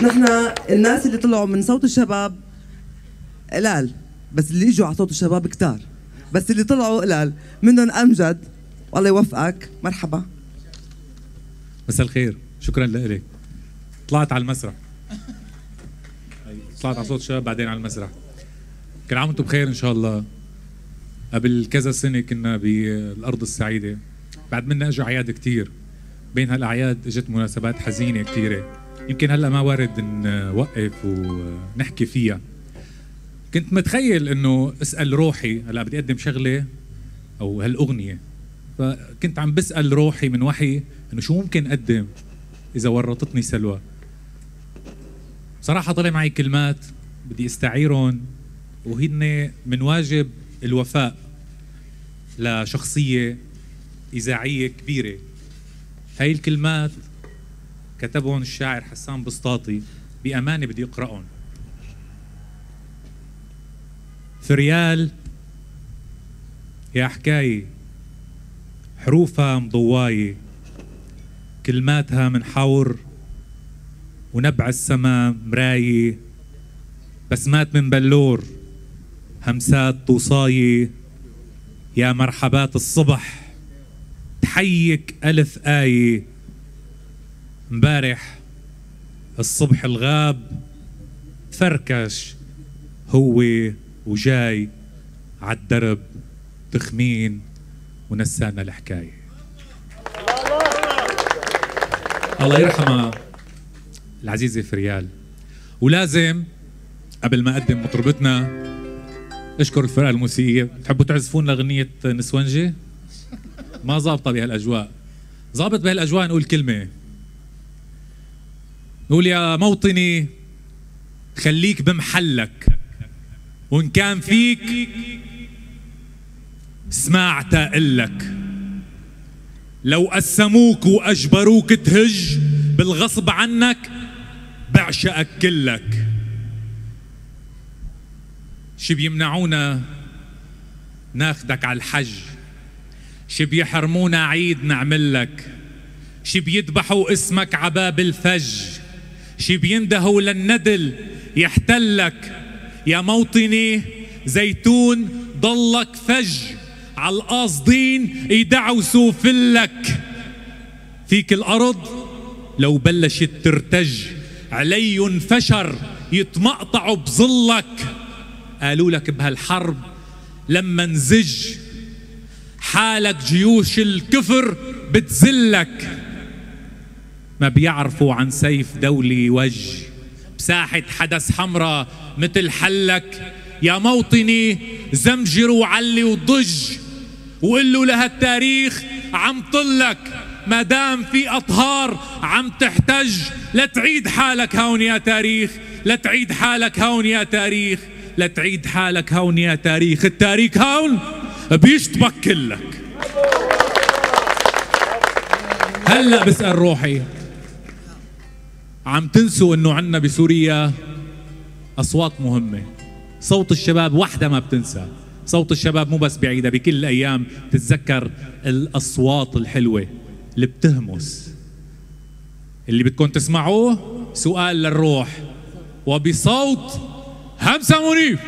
نحن الناس اللي طلعوا من صوت الشباب قلال، بس اللي اجوا على صوت الشباب كتار، بس اللي طلعوا قلال منهم امجد. والله يوفقك. مرحبا. مساء الخير، شكرا لك. طلعت على المسرح، طلعت على صوت الشباب بعدين على المسرح. كل عام وانتم بخير ان شاء الله. قبل كذا سنه كنا بالارض السعيده، بعد منا اجوا اعياد كتير، بين هالاعياد اجت مناسبات حزينه كثيره، يمكن هلا ما وارد نوقف ونحكي فيها. كنت متخيل انه اسال روحي، هلا بدي اقدم شغله او هالاغنيه، فكنت عم بسال روحي من وحي انه شو ممكن اقدم اذا ورطتني سلوى. بصراحه طلع معي كلمات بدي استعيرهم، وهن من واجب الوفاء لشخصيه اذاعيه كبيره. هاي الكلمات كتبهم الشاعر حسان بسطاطي، بأمانة بدي أقرأهم. فريال يا حكاية، حروفها مضواية، كلماتها من حور ونبع السما مراية، بسمات من بلور، همسات توصاية، يا مرحبات الصبح تحيك ألف آية. مبارح الصبح الغاب فركش هو وجاي عالدرب تخمين ونسانا الحكاية. الله يرحمها العزيزة فريال. ولازم قبل ما أقدم مطربتنا أشكر الفرقة الموسيقية. تحبوا تعزفون لأغنية نسونجي؟ ما ظابطة بهالأجواء. ظابط بهالأجواء نقول كلمة، نقول يا موطني خليك بمحلك، وإن كان فيك سمعت أقلك. لو قسموك وأجبروك تهج بالغصب عنك بعشقك كلك. شي بيمنعونا ناخدك على الحج، شي بيحرمونا عيد نعملك، شي بيذبحوا اسمك عباب الفج، شي بيندهوا للندل يحتلك. يا موطني زيتون ضلك فج، عالقاصدين يدعوسوا فلك. فيك الأرض لو بلشت ترتج، علي فشر يتمقطعوا بظلك. قالوا لك بهالحرب لما نزج، حالك جيوش الكفر بتزلك. ما بيعرفوا عن سيف دولي وج، بساحة حدث حمراء مثل حلك. يا موطني زمجر وعلي وضج، وقلوا لهالتاريخ عم طلك. ما دام في أطهار عم تحتج، لا تعيد حالك هون يا تاريخ، لا تعيد حالك هون يا تاريخ، لا تعيد حالك هون يا تاريخ. التاريخ هون بيشطبك كلك. هلأ بسأل روحي، عم تنسوا انه عنا بسوريا اصوات مهمة. صوت الشباب وحدة ما بتنسى. صوت الشباب مو بس بعيدة، بكل الايام تتذكر الاصوات الحلوة اللي بتهمس. اللي بدكم تسمعوه سؤال للروح، وبصوت همسة منيف.